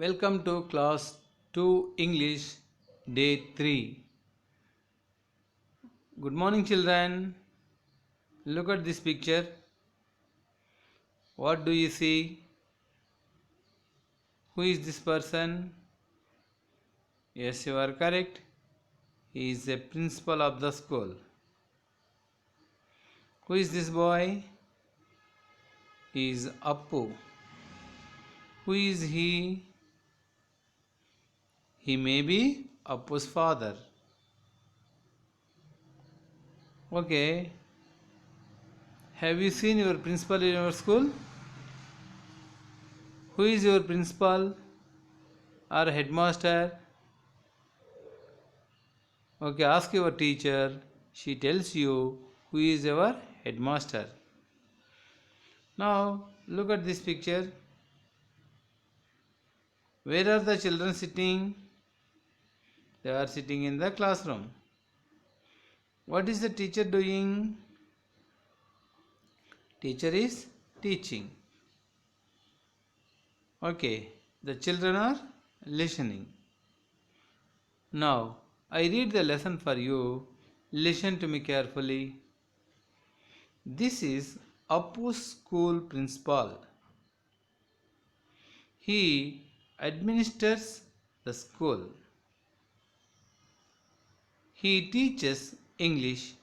Welcome to class 2 English day 3. Good morning children. Look at this picture. What do you see? Who is this person? Yes, you are correct. He is the principal of the school. Who is this boy? He is Appu. Who is he? He may be Appu's father. Okay. Have you seen your principal in your school? Who is your principal or headmaster? Okay, ask your teacher. She tells you who is your headmaster. Now, look at this picture. Where are the children sitting? They are sitting in the classroom. What is the teacher doing? Teacher is teaching. Okay, the children are listening. Now, I read the lesson for you. Listen to me carefully. This is Appu's school principal. He administers the school. He teaches English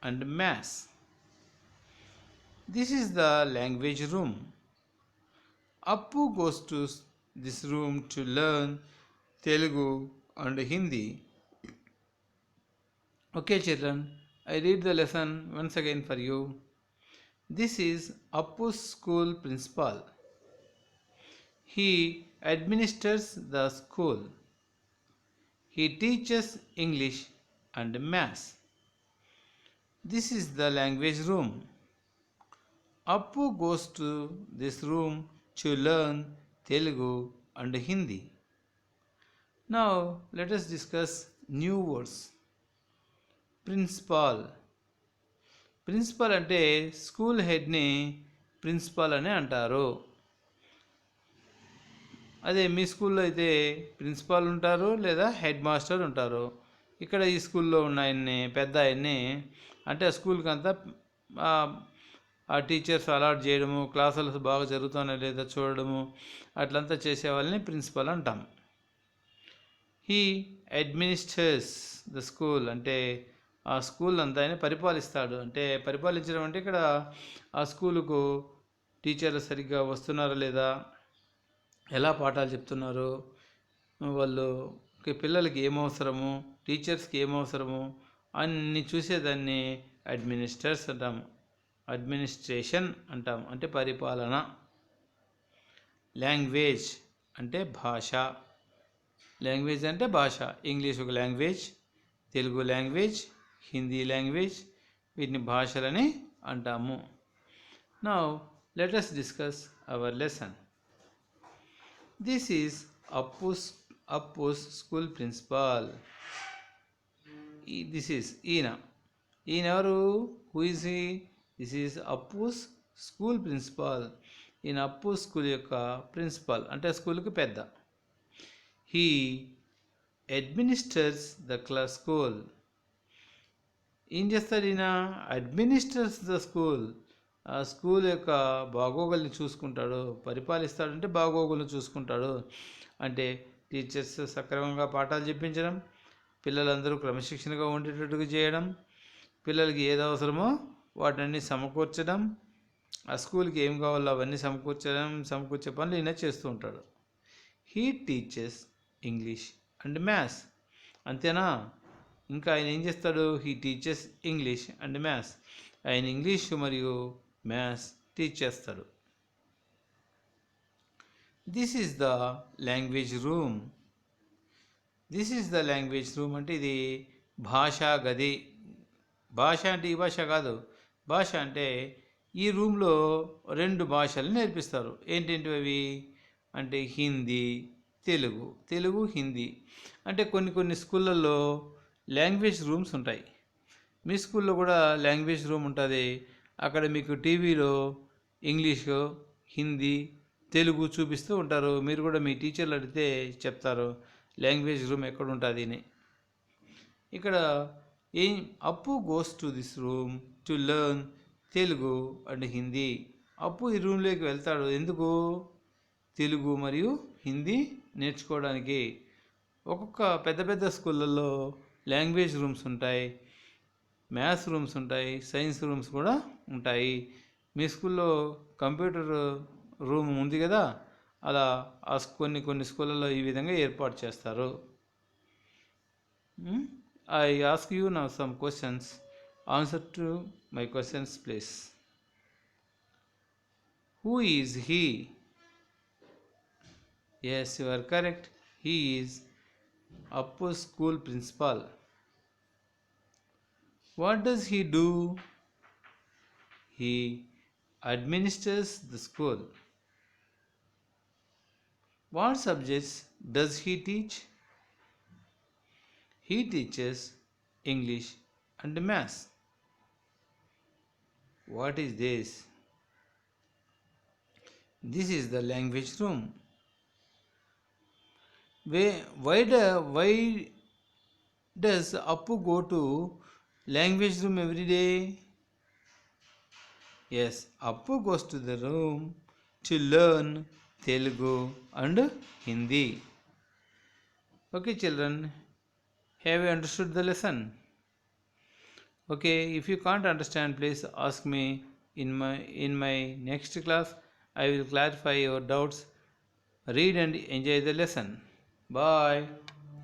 and Maths. This is the language room. Appu goes to this room to learn Telugu and Hindi. Okay, children, I read the lesson once again for you. This is Appu's school principal. He administers the school. He teaches English and Maths. This is the language room. Appu goes to this room to learn Telugu and Hindi. Now let us discuss new words. Principal. Principal అంటే school హెడ్ని principal అని అంటారు. అదే మీ స్కూల్లో అయితే principal ఉంటారు లేదా head master ఉంటారు. ఇక్కడ ఈ స్కూల్లో ఉన్న ఆయన్ని పెద్ద ఆయన్ని అంటే ఆ స్కూల్కి అంతా ఆ టీచర్స్ అలాట్ చేయడము, క్లాసులు బాగా జరుగుతున్నాయో లేదా చూడడము, అట్లంతా చేసే వాళ్ళని ప్రిన్సిపల్ అంటాం. హీ అడ్మినిస్టర్స్ ద స్కూల్ అంటే ఆ స్కూల్ అంతా ఆయన పరిపాలిస్తాడు. అంటే పరిపాలించడం అంటే ఇక్కడ ఆ స్కూలుకు టీచర్లు సరిగ్గా వస్తున్నారా లేదా, ఎలా పాఠాలు చెప్తున్నారు, వాళ్ళు పిల్లలకి ఏమవసరము, టీచర్స్కి ఏమవసరము అన్నీ చూసేదాన్ని అడ్మినిస్టర్స్ అంటాము. అడ్మినిస్ట్రేషన్ అంటాం అంటే పరిపాలన. లాంగ్వేజ్ అంటే భాష. లాంగ్వేజ్ అంటే భాష. ఇంగ్లీష్ ఒక language, Telugu language, Hindi language, వీటిని భాషలని అంటాము. Now let us discuss our lesson. This is Appu's school principal. This is ఈయన ఎవరు? Who is he? This is Appu's school principal. ఈయన అప్పు స్కూల్ యొక్క ప్రిన్సిపాల్ అంటే స్కూల్కి పెద్ద. He administers the school. ఏం చేస్తాడు ఈయన? Administers the school. ఆ స్కూల్ యొక్క బాగోగుల్ని చూసుకుంటాడు. పరిపాలిస్తాడంటే బాగోగుల్ని చూసుకుంటాడు. అంటే టీచర్స్ సక్రమంగా పాఠాలు చెప్పించడం, పిల్లలందరూ క్రమశిక్షణగా ఉండేటట్టుగా చేయడం, పిల్లలకి ఏది అవసరమో వాటిని సమకూర్చడం, ఆ స్కూల్కి ఏం కావాలో అవన్నీ సమకూర్చే పనులు ఈయన చేస్తూ ఉంటాడు. He teaches English and maths. అంతేనా? ఇంకా ఆయన ఏం చేస్తాడు? He teaches English and maths. ఆయన ఇంగ్లీష్ మరియు మ్యాథ్స్ టీచ్ చేస్తాడు. This is the language room. This is the language room అంటే ఇది భాషా గది. భాష అంటే ఈ భాష కాదు. భాష అంటే ఈ రూమ్లో 2 భాషలు నేర్పిస్తారు. ఏంటేంటివి అవి అంటే హిందీ, తెలుగు హిందీ. అంటే కొన్ని స్కూళ్ళల్లో లాంగ్వేజ్ రూమ్స్ ఉంటాయి. మీ స్కూల్లో కూడా లాంగ్వేజ్ రూమ్ ఉంటుంది. అక్కడ మీకు టీవీలో ఇంగ్లీషు, హిందీ, తెలుగు చూపిస్తూ ఉంటారు. మీరు కూడా మీ టీచర్లు అడిగితే చెప్తారు లాంగ్వేజ్ రూమ్ ఎక్కడ ఉంటుంది అని. ఇక్కడ ఏం అప్పు goes to this room to learn Telugu and Hindi. అప్పు ఈ రూమ్లోకి వెళ్తాడు ఎందుకు? తెలుగు మరియు హిందీ నేర్చుకోవడానికి. ఒక్కొక్క పెద్ద పెద్ద స్కూళ్ళల్లో లాంగ్వేజ్ రూమ్స్ ఉంటాయి, మ్యాథ్స్ రూమ్స్ ఉంటాయి, సైన్స్ రూమ్స్ కూడా ఉంటాయి. మీ స్కూల్లో కంప్యూటర్ రూమ్ ఉంది కదా, అలా కొన్ని కొన్ని స్కూళ్ళల్లో ఈ విధంగా ఏర్పాటు చేస్తారు. I ask you now some questions. Answer to my questions please. Who is he? Yes, you are correct. He is Appu school principal. What does he do? He administers the school. What subjects does he teach? He teaches English and Maths. What is this? This is the language room. Why does Appu go to language room every day? Yes, Appu goes to the room to learn Telugu and Hindi. Okay children, have you understood the lesson? Okay, if you can't understand, please ask me in my next class. I will clarify your doubts. Read and enjoy the lesson. Bye.